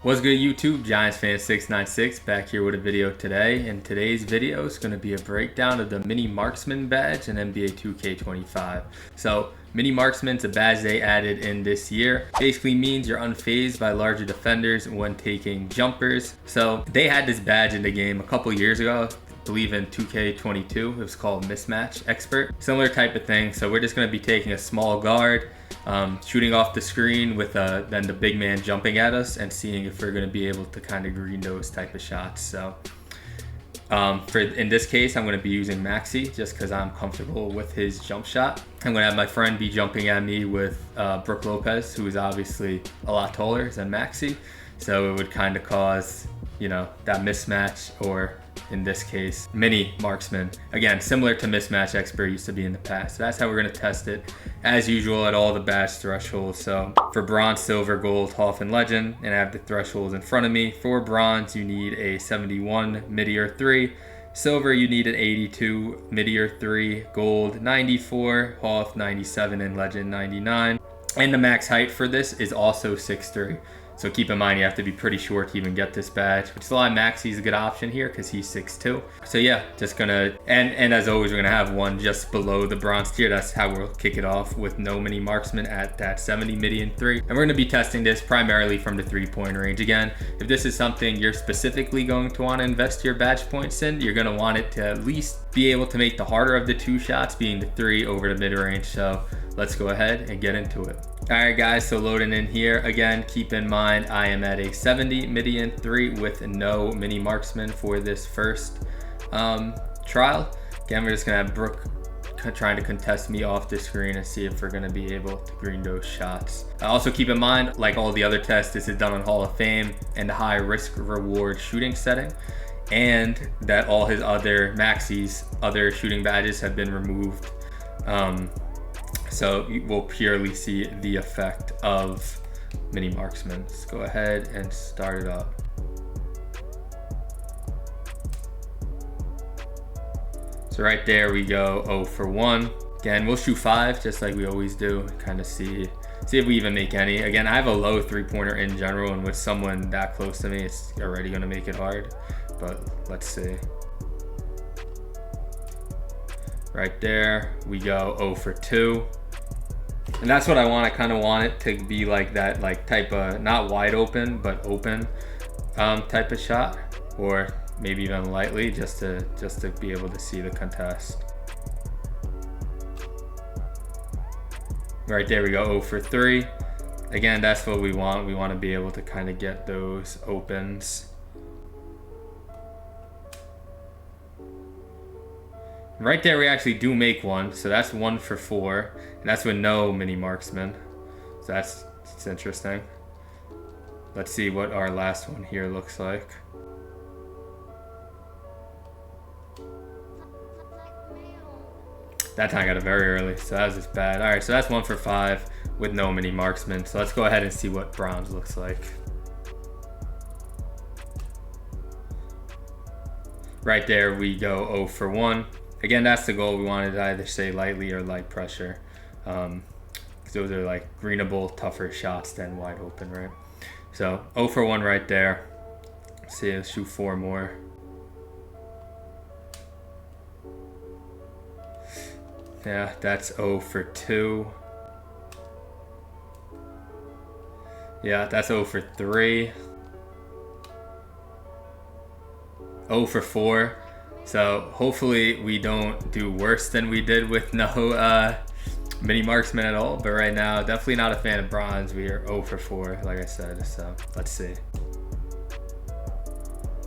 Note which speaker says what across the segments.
Speaker 1: What's good YouTube? Giants fan 696 back here with a video today, and today's video is going to be a breakdown of the mini Marksman badge in NBA 2K25. So mini Marksman's a badge they added in this year. Basically means you're unfazed by larger defenders when taking jumpers. So they had this badge in the game a couple years ago. I believe in 2K22. It was called Mismatch Expert. Similar type of thing. So we're just going to be taking a small guard, shooting off the screen with then the big man jumping at us and seeing if we're going to be able to kind of green those type of shots. So in this case, I'm going to be using Maxi just because I'm comfortable with his jump shot. I'm going to have my friend be jumping at me with Brook Lopez, who is obviously a lot taller than Maxi. So it would kind of cause, that mismatch, or in this case, mini Marksman. Again, similar to Mismatch Expert used to be in the past. So that's how we're going to test it, as usual, at all the badge thresholds. So for bronze, silver, gold, Hall and Legend, and I have the thresholds in front of me. For bronze, you need a 71 mid-year 3. Silver, you need an 82 mid-year 3. Gold, 94. Hall 97, and Legend 99. And the max height for this is also 6'3". So keep in mind, you have to be pretty short to even get this badge, which is why Maxi's a good option here because he's 6'2". So yeah, just gonna, and as always, we're gonna have one just below the bronze tier. That's how we'll kick it off, with no mini Marksman at that 70 mid-year 3. And we're gonna be testing this primarily from the 3-point range. Again, if this is something you're specifically going to want to invest your badge points in, you're gonna want it to at least be able to make the harder of the two shots, being the 3 over the mid-range. So let's go ahead and get into it. All right, guys, so loading in here. Again, keep in mind, I am at a 70 mid-year 3 with no mini Marksman for this first trial. Again, we're just gonna have Brook trying to contest me off the screen and see if we're gonna be able to green those shots. Also keep in mind, like all the other tests, this is done on Hall of Fame and the high risk reward shooting setting, and that all his other Maxi's other shooting badges have been removed. So we'll purely see the effect of mini Marksman. Let's go ahead and start it up. So right there we go, 0 for 1. Again, we'll shoot 5 just like we always do, kind of see if we even make any. Again, I have a low 3-pointer in general, and with someone that close to me, it's already gonna make it hard, but let's see. Right there we go, 0 for 2. And that's what I want. I kind of want it to be like that, like type of, not wide open, but open type of shot, or maybe even lightly, just to be able to see the contest. Right there we go, 0 for 3. Again, that's what we want. We want to be able to kind of get those opens. Right there we actually do make one, so that's 1 for 4, and that's with no mini Marksman. So that's interesting. Let's see what our last one here looks like. That time I got it very early, so that was just bad. All right, so that's 1 for 5 with no mini Marksman. So let's go ahead and see what bronze looks like. Right there we go, 0 for 1. Again, that's the goal. We wanted to either say lightly or light pressure. Because those are like greenable, tougher shots than wide open, right? So 0 for 1 right there. Let's see, let's shoot 4 more. Yeah, that's 0 for 2. Yeah, that's 0 for 3. 0 for 4. So hopefully we don't do worse than we did with no mini Marksman at all. But right now, definitely not a fan of bronze. We are 0 for 4, like I said. So let's see.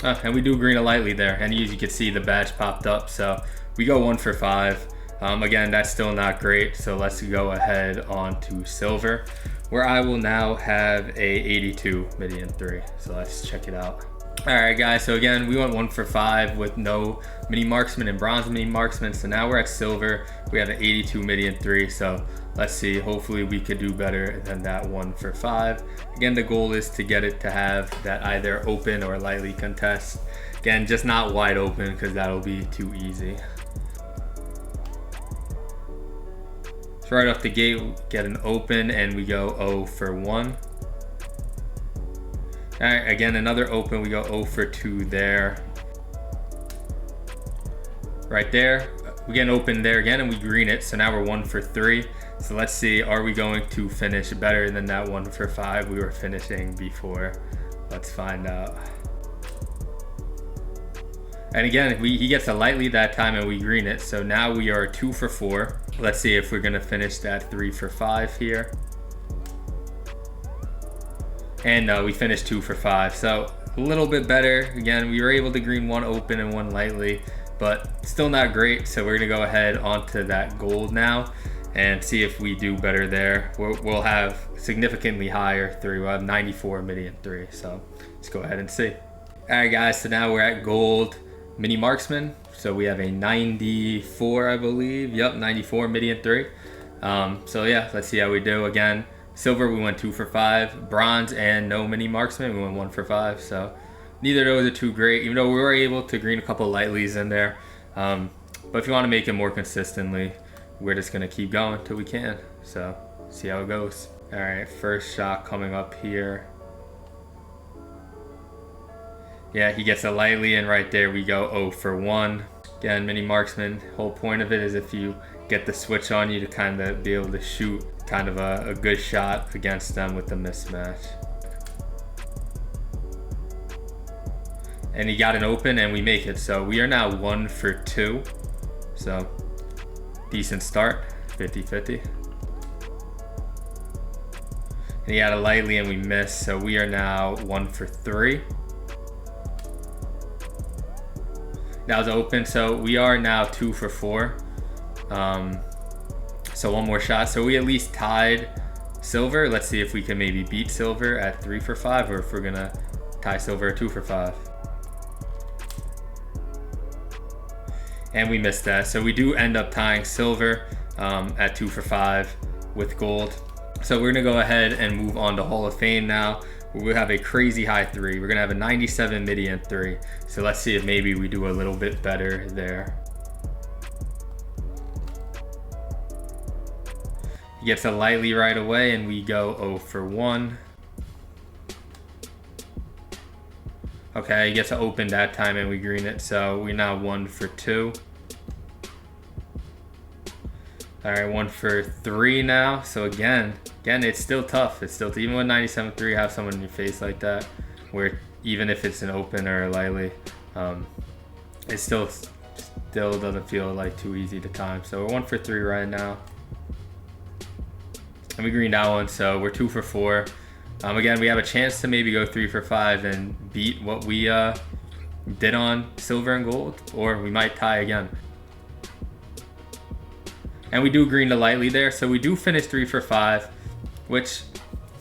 Speaker 1: And we do green it lightly there. And as you can see, the badge popped up. So we go 1 for 5. Again, that's still not great. So let's go ahead on to silver, where I will now have a 82 mid-year 3. So let's check it out. All right, guys, so again, we went 1 for 5 with no mini Marksman and bronze mini Marksman. So now we're at silver. We have an 82 mid-year 3. So let's see, hopefully we could do better than that 1 for 5. Again, the goal is to get it to have that either open or lightly contest. Again, just not wide open because that'll be too easy. So right off the gate, we get an open and we go 0 for 1. All right, again, another open. We go 0 for 2 there. Right there, we get an open there again, and we green it. So now we're 1 for 3. So let's see, are we going to finish better than that 1 for 5 we were finishing before? Let's find out. And again, he gets a lightly that time, and we green it. So now we are 2 for 4. Let's see if we're gonna finish that 3 for 5 here. And we finished 2 for 5. So a little bit better. Again, we were able to green 1 open and 1 lightly, but still not great. So we're gonna go ahead onto that gold now and see if we do better there. We'll have significantly higher 3. We'll have 94 midi and 3. So let's go ahead and see. All right, guys, so now we're at gold mini marksman. So we have a 94, I believe. Yep, 94 midi and 3. So yeah, let's see how we do. Again, silver, we went 2 for 5. Bronze and no mini marksman, we went 1 for 5. So neither of those are too great, even though we were able to green a couple lightlies in there. But if you want to make it more consistently, we're just going to keep going till we can. So see how it goes. All right, first shot coming up here. Yeah, he gets a lightly, and right there we go 0 for 1. Again, mini marksman, whole point of it is if you get the switch on you to kind of be able to shoot kind of a good shot against them with the mismatch. And he got an open, and we make it. So we are now 1 for 2. So decent start, 50-50. And he had a lightly, and we missed. So we are now 1 for 3. That was open, so we are now 2 for 4. So one more shot. So we at least tied silver. Let's see if we can maybe beat silver at 3 for 5, or if we're gonna tie silver at 2 for 5. And we missed that. So we do end up tying silver at 2 for 5 with gold. So we're gonna go ahead and move on to Hall of Fame now. We have a crazy high 3. We're gonna have a 97 midi and 3. So let's see if maybe we do a little bit better there. He gets a lightly right away, and we go 0 for 1. Okay, he gets an open that time, and we green it. So we're now 1 for 2. All right, 1 for 3 now. So again, it's still tough. It's still, even with 97.3, have someone in your face like that, where even if it's an open or a lightly, it still doesn't feel like too easy to time. So we're 1 for 3 right now. And we greened that one, so we're 2 for 4. Again, we have a chance to maybe go 3 for 5 and beat what we did on silver and gold, or we might tie again. And we do green the lightly there, so we do finish 3 for 5, which,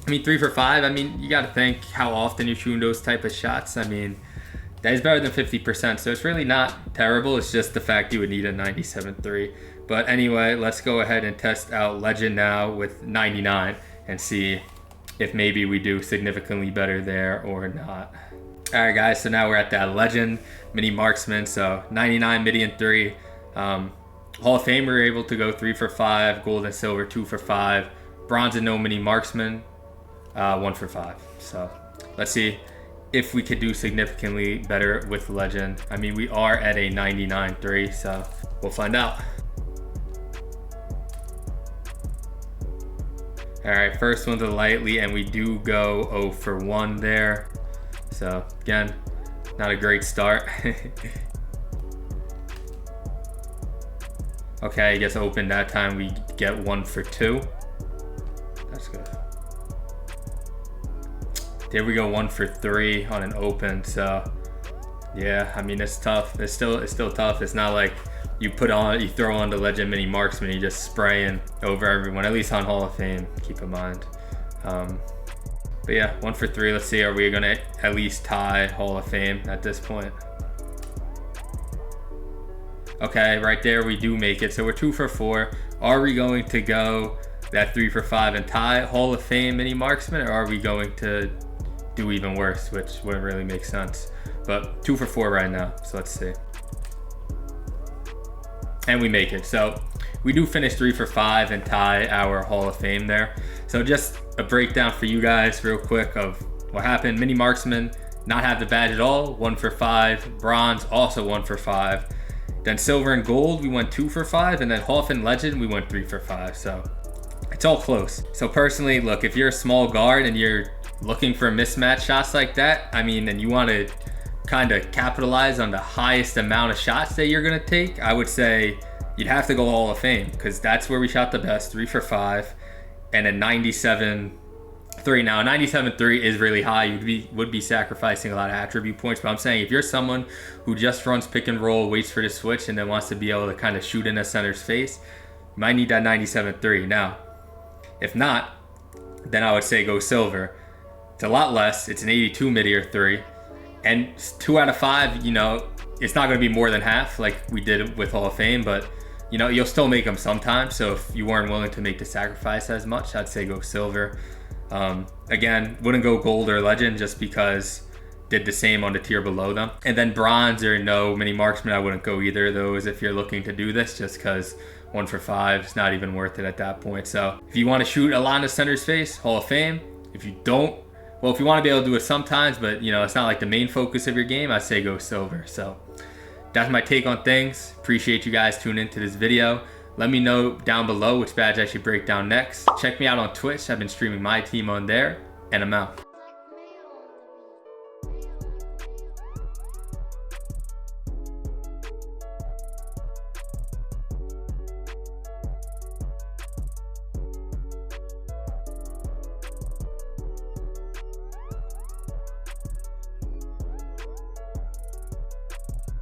Speaker 1: I mean, 3 for 5, I mean, you got to think how often you're shooting those type of shots. I mean, that is better than 50%, so it's really not terrible. It's just the fact you would need a 97.3. But anyway, let's go ahead and test out Legend now with 99 and see if maybe we do significantly better there or not. All right, guys, so now we're at that Legend mini marksman, so 99 midi and 3. Hall of Fame, we were able to go 3 for 5, gold and silver 2 for 5, bronze and no mini marksman 1 for 5. So let's see if we could do significantly better with Legend. I mean, we are at a 99.3, so we'll find out. All right, first one's a lightly, and we do go 0 for 1 there. So again, not a great start. Okay, he gets open that time. We get 1 for 2. That's good. There we go, 1 for 3 on an open. So yeah, I mean, it's tough. It's still tough. It's not like you throw on the Legend mini marksman, you just spraying over everyone. At least on Hall of Fame, keep in mind. But yeah, 1 for 3. Let's see, are we gonna at least tie Hall of Fame at this point? Okay, right there we do make it. So we're 2 for 4. Are we going to go that 3 for 5 and tie Hall of Fame mini marksman, or are we going to do even worse, which wouldn't really make sense? But 2 for 4 right now, so let's see. And we make it. So we do finish 3 for 5 and tie our Hall of Fame there. So just a breakdown for you guys real quick of what happened? Mini Marksman, not have the badge at all, 1 for 5. Bronze, also 1 for 5. Then silver and gold, we went 2 for 5. And then Hoff and legend, we went 3 for 5. So it's all close. So personally, look, if you're a small guard and you're looking for mismatch shots like that, I mean, and you want to kind of capitalize on the highest amount of shots that you're going to take, I would say you'd have to go Hall of Fame, because that's where we shot the best, 3 for 5, and a 97.3. Now, a 97.3 is really high. You would be sacrificing a lot of attribute points, but I'm saying if you're someone who just runs pick and roll, waits for the switch, and then wants to be able to kind of shoot in a center's face, you might need that 97.3. Now, if not, then I would say go silver. It's a lot less. It's an 82 mid-ear 3, and 2 out of 5, you know, it's not going to be more than half like we did with Hall of Fame, but you know, you'll still make them sometimes. So if you weren't willing to make the sacrifice as much, I'd say go silver. Again, wouldn't go gold or legend just because did the same on the tier below them. And then bronze or no mini marksman, I wouldn't go either of those if you're looking to do this, just because 1 for 5 is not even worth it at that point. So if you want to shoot a lot in the center's face, Hall of Fame. If you don't, well, if you want to be able to do it sometimes, but you know, it's not like the main focus of your game, I'd say go silver. So that's my take on things. Appreciate you guys tuning into this video. Let me know down below which badge I should break down next. Check me out on Twitch. I've been streaming my team on there, and I'm out.